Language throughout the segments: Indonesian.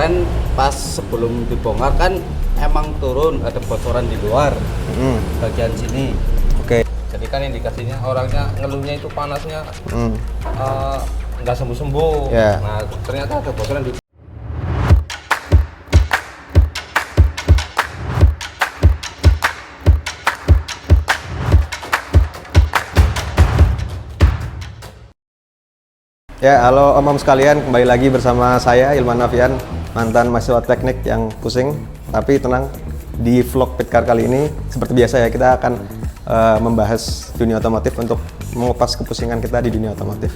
Kan pas sebelum dibongkar kan emang turun ada bocoran di luar bagian sini. Oke. Jadi kan indikasinya orangnya ngeluhnya itu panasnya nggak sembuh-sembuh. Yeah. Nah ternyata ada bocoran di. Ya, halo om-om sekalian, kembali lagi bersama saya Ilman Nafian, mantan mahasiswa teknik yang pusing. Tapi tenang, di vlog Pitcar kali ini seperti biasa ya, kita akan membahas dunia otomotif untuk mengupas kepusingan kita di dunia otomotif.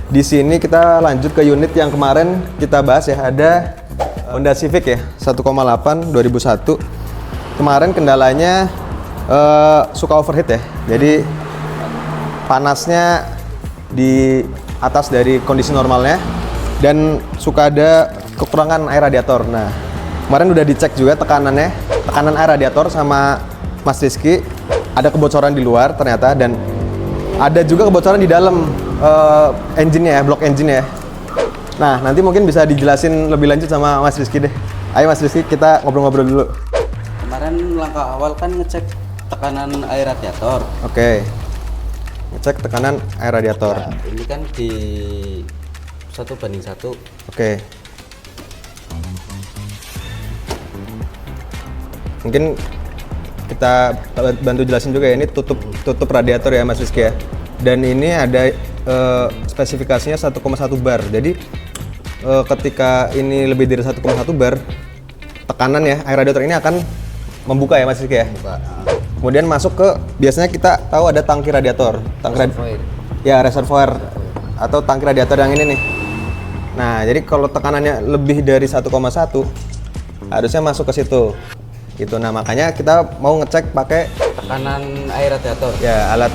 Di sini kita lanjut ke unit yang kemarin kita bahas ya, ada Honda Civic ya, 1,8 2001. Kemarin kendalanya suka overheat ya, jadi panasnya di atas dari kondisi normalnya dan suka ada kekurangan air radiator. Nah, kemarin udah dicek juga tekanan air radiator sama Mas Rizky, ada kebocoran di luar ternyata, dan ada juga kebocoran di dalam engine-nya ya, blok engine ya. Nah, nanti mungkin bisa dijelasin lebih lanjut sama Mas Rizky deh. Ayo Mas Rizky, kita ngobrol-ngobrol dulu. Kemarin langkah awal kan ngecek tekanan air radiator. Oke. Ngecek tekanan air radiator. Nah, ini kan di 1:1. Oke. Mungkin kita bantu jelasin juga ya, ini tutup radiator ya Mas Rizky ya. Dan ini ada spesifikasinya 1,1 bar. Jadi ketika ini lebih dari 1,1 bar, tekanan ya air radiator ini akan membuka ya Mas Rizky ya. Kemudian masuk ke, biasanya kita tahu ada tangki radiator, reservoir atau tangki radiator yang ini nih. Nah, jadi kalau tekanannya lebih dari 1,1 harusnya masuk ke situ. Gitu. Nah, makanya kita mau ngecek pakai Tekanan air radiator. ya alat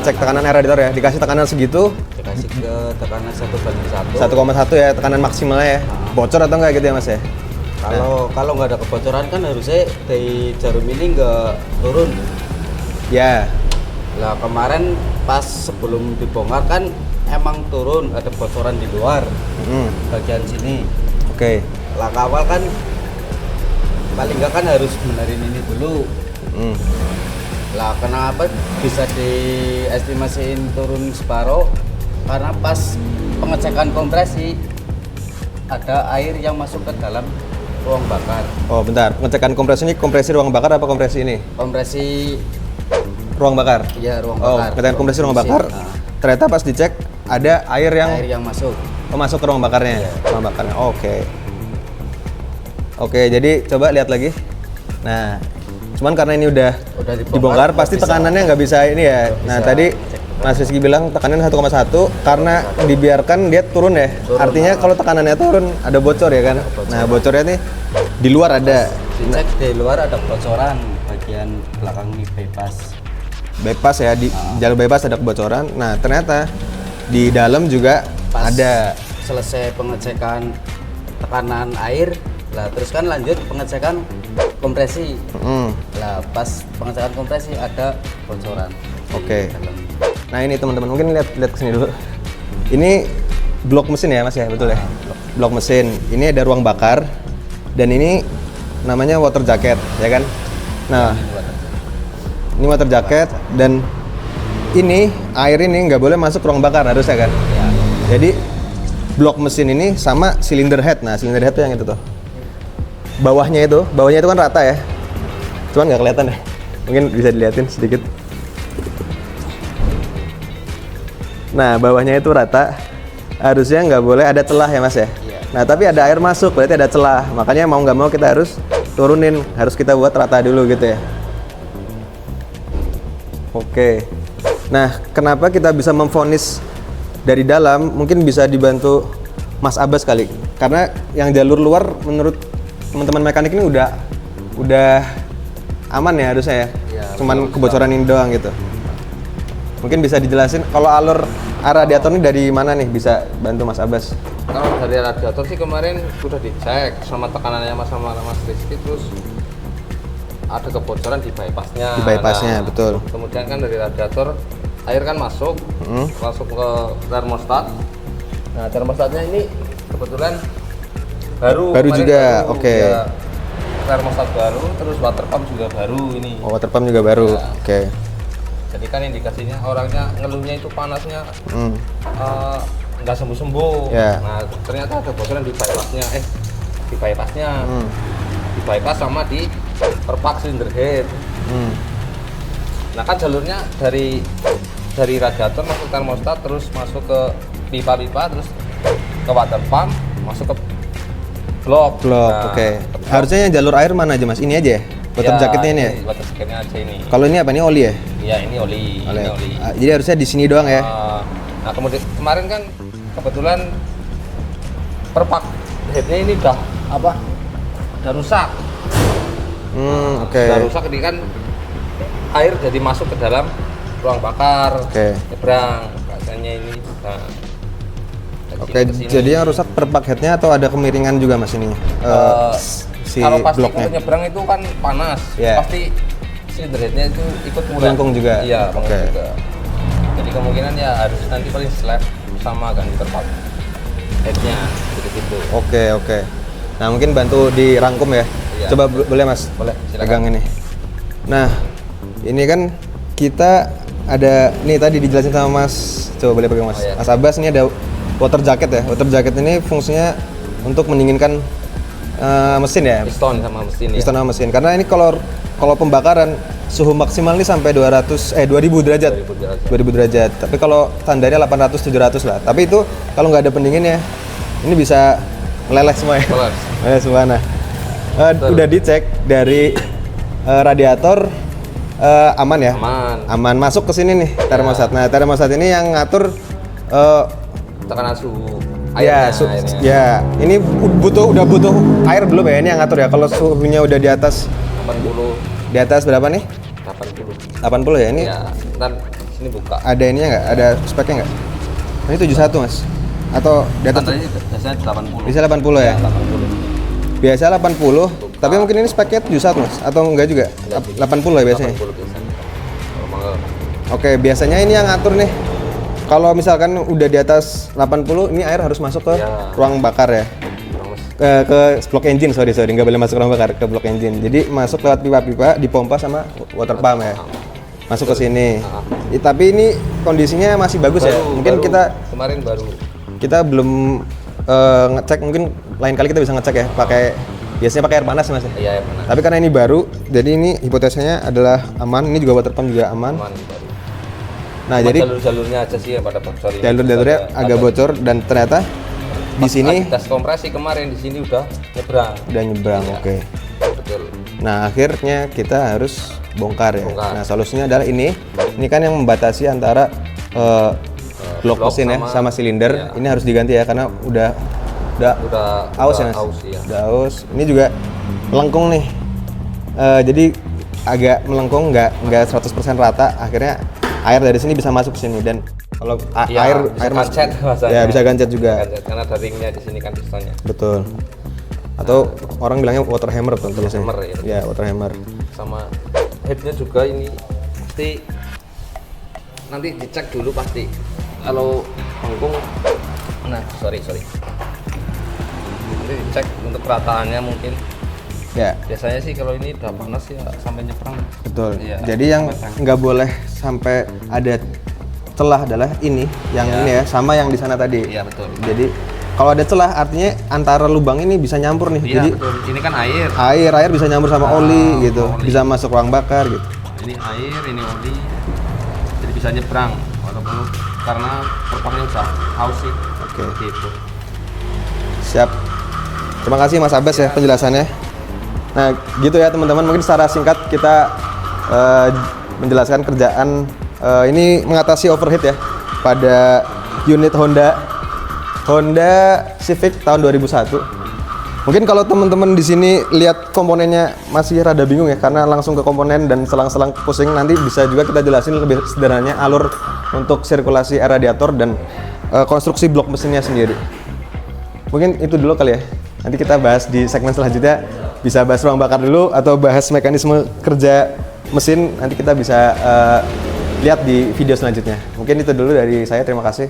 cek tekanan air radiator ya. Dikasih tekanan segitu, Dikasih ke tekanan 1:1. 1,1 ya tekanan maksimalnya ya. Bocor atau enggak gitu ya Mas ya? Kalau nggak ada kebocoran kan harusnya dari jarum ini nggak turun. Ya. Lah kemarin pas sebelum dibongkar kan emang turun ada bocoran di luar bagian sini. Oke. Langkah awal kan paling nggak kan harus benerin ini dulu. Lah kenapa bisa diestimasiin turun separuh? Karena pas pengecekan kompresi ada air yang masuk ke dalam ruang bakar. Oh bentar, pengecekan kompresi ini kompresi ruang bakar apa kompresi ini? Kompresi Ruang bakar? ya ruang Oh, bakar. pengecekan kompresi ruang bakar. Ternyata pas dicek ada air yang masuk. masuk ke ruang bakarnya. Iya. Ruang bakarnya. Oke, jadi coba lihat lagi. Nah, cuman karena ini udah dibongkar pasti tekanannya nggak bisa ini ya. Nah, tadi Mas Rizky bilang tekanan 1,1 karena dibiarkan dia turun ya. Artinya kalau tekanannya turun ada bocor ya kan. Nah, bocornya nih di luar ada. Dicek di luar ada bocoran bagian belakang ini Bypass ya, di jalur bypass ada kebocoran. Nah, ternyata di dalam juga Pas ada. selesai pengecekan tekanan air, lah terus kan lanjut pengecekan kompresi. Lah pas pengecekan kompresi ada bocoran. Oke. Di dalam. Nah, ini teman-teman mungkin lihat kesini dulu. Ini blok mesin ya Mas ya, betul ya? Blok mesin. Ini ada ruang bakar dan ini namanya water jacket ya kan? Nah, ini water jacket dan ini air ini nggak boleh masuk ruang bakar harusnya kan? Ya. Jadi blok mesin ini sama cylinder head. Nah, cylinder head itu yang itu tuh. Bawahnya itu kan rata ya. Cuman nggak kelihatan ya. Mungkin bisa dilihatin sedikit. Nah, bawahnya itu rata. Harusnya nggak boleh ada celah ya Mas ya. Iya. Nah, tapi ada air masuk, berarti ada celah. Makanya mau nggak mau kita harus turunin, harus kita buat rata dulu gitu ya. Oke. Nah, kenapa kita bisa memvonis dari dalam? Mungkin bisa dibantu Mas Abbas kali. Karena yang jalur luar menurut teman-teman mekanik ini udah aman ya harusnya ya. Ya, Cuman kebocoran ini doang gitu. Mungkin bisa dijelasin kalau alur air radiator ini dari mana nih, bisa bantu Mas Abbas? Kalau dari radiator sih kemarin sudah dicek sama tekanannya sama Mas Rizky, terus ada kebocoran di bypassnya. Di bypassnya, betul. Kemudian kan dari radiator air kan masuk ke termostat. Nah termostatnya ini kebetulan Baru Baru kemarin juga, baru, oke. ya. Termostat baru, terus water pump juga baru ini. Oh, water pump juga baru. Ya. Oke. Jadi kan indikasinya orangnya ngeluhnya itu panasnya Hmm. nggak sembuh-sembuh. Ya. Nah ternyata ada bocoran di bypassnya, Hmm. di bypass sama di perpak cylinder head. Hmm. Nah kan jalurnya dari radiator masuk termostat, terus masuk ke pipa-pipa, terus ke water pump, masuk ke blok. Blok, Nah, oke. ke blok. Harusnya yang jalur air mana aja mas? Ini aja ya? Water jacketnya ini ya? Water jacketnya aja ini. Kalau ini apa? Ini oli ya? Iya ini oli. Ini oli. Jadi harusnya di sini doang ya? Nah kemudian kemarin kan kebetulan perpak headnya ini udah apa? Udah rusak. Oke. Udah rusak ini kan air jadi masuk ke dalam ruang bakar. Oke. Nyebrang rasanya ini. Nah, dari Oke, sini ke sini. jadi yang rusak perpak headnya atau ada kemiringan juga mas ini? Si kalau pasti bloknya? kalau nyebrang itu kan panas, Yeah. pasti cylinder headnya itu ikut Melengkung juga? Iya, melengkung Oke. juga. Jadi kemungkinan ya harus nanti paling slab sama ganti perpak headnya gitu-gitu. Oke. Nah mungkin bantu dirangkum ya. Iya. Coba boleh mas? Boleh, silakan. Pegang ini. Nah, ini kan kita ada, nih tadi dijelasin sama mas, coba boleh pegang mas. Oh, iya. Mas Abbas, ini ada water jacket ya. Water jacket ini fungsinya untuk mendinginkan mesin ya. Piston sama mesin ya. Piston sama mesin. Karena ini kalau pembakaran suhu maksimal ini sampai 2000 derajat. 2000 derajat. 2000 derajat. Tapi kalau standarnya 800 700 lah. Tapi itu kalau nggak ada pendinginnya, ini bisa meleleh semua ya. Meleleh. Meleleh semua. Nah, udah dicek dari radiator aman ya? Aman. Aman. Masuk ke sini nih termostat. Nah, termostat ini yang ngatur Tekanan suhu ya, airnya. ya, ini udah butuh air belum ya? Ini yang ngatur ya. Kalau suhunya udah di atas 80 berapa nih? 80. 80 ya ini? Ya, ntar sini buka. Ada ininya nggak? Ada speknya nggak? Ini 71 mas? Atau di atas? Standarnya biasanya 80. Bisa 80 ya? 80. Biasa 80, tapi mungkin ini speknya 71 mas? Atau enggak juga? 80 ya biasanya? 80 biasanya. Kalau mau Oke, biasanya ini yang ngatur nih. Kalau misalkan udah di atas 80, ini air harus masuk ke Ya. ruang bakar ya? kurang mas. Ke blok engine, sorry, nggak boleh masuk ruang bakar, ke blok engine. Jadi masuk lewat pipa-pipa, dipompa sama water pump ya? Masuk ke sini. Tapi ini kondisinya masih bagus ya? Mungkin kemarin baru. kita belum ngecek, mungkin lain kali kita bisa ngecek ya, biasanya pakai air panas mas ya? Iya, benar. Tapi karena ini baru, jadi ini hipotesanya adalah aman. Ini juga water pump juga aman. Aman baru. Nah, Cuma jadi jalur-jalurnya aja sih yang pada bocor ini. jalur-jalurnya agak bocor dan ternyata di sini tes kompresi kemarin di sini udah nyebrang. udah nyebrang. Iya. Oke. Betul. Nah, akhirnya kita harus bongkar ya. Bongkar. Nah, solusinya adalah ini kan yang membatasi antara blok blok mesin ya sama silinder. iya. Ini harus diganti ya karena udah aus ya mas. Aus, iya. Udah aus. Ini juga melengkung nih. Jadi agak melengkung, nggak 100% rata. Akhirnya air dari sini bisa masuk ke sini dan kalau Iya, air bisa gancet bahasanya. ya bisa gancet juga. Gancet, karena ada ringnya di sini kan pistonnya. Betul. Atau orang bilangnya water hammer tuh biasanya. hammer, ya. Ya, water hammer. Sama headnya juga ini pasti nanti dicek dulu pasti. Kalau bengkung, nah sorry. Nanti dicek untuk kerataannya mungkin. Ya, Biasanya sih kalau ini udah panas ya sampai nyebrang. betul. Iya, Jadi yang sampai nggak boleh sampai ada celah adalah ini, yang Iya. ini ya, sama yang di sana tadi. Iya betul. Jadi kalau ada celah artinya antara lubang ini bisa nyampur nih. Iya Jadi betul. Ini kan air. air bisa nyampur sama oli gitu, oli. bisa masuk ruang bakar gitu. Ini air, ini oli. Jadi bisa nyebrang walaupun karena perpaknya udah haus sih. Oke. Gitu. Siap. Terima kasih Mas Abbas ya penjelasannya. Nah, gitu ya teman-teman. Mungkin secara singkat kita menjelaskan kerjaan ini mengatasi overheat ya pada unit Honda Civic tahun 2001. Mungkin kalau teman-teman di sini lihat komponennya masih rada bingung ya karena langsung ke komponen dan selang-selang pusing, nanti bisa juga kita jelasin lebih sederhananya alur untuk sirkulasi air radiator dan konstruksi blok mesinnya sendiri. Mungkin itu dulu kali ya. Nanti kita bahas di segmen selanjutnya, bisa bahas ruang bakar dulu atau bahas mekanisme kerja mesin, nanti kita bisa lihat di video selanjutnya. Mungkin itu dulu dari saya, terima kasih.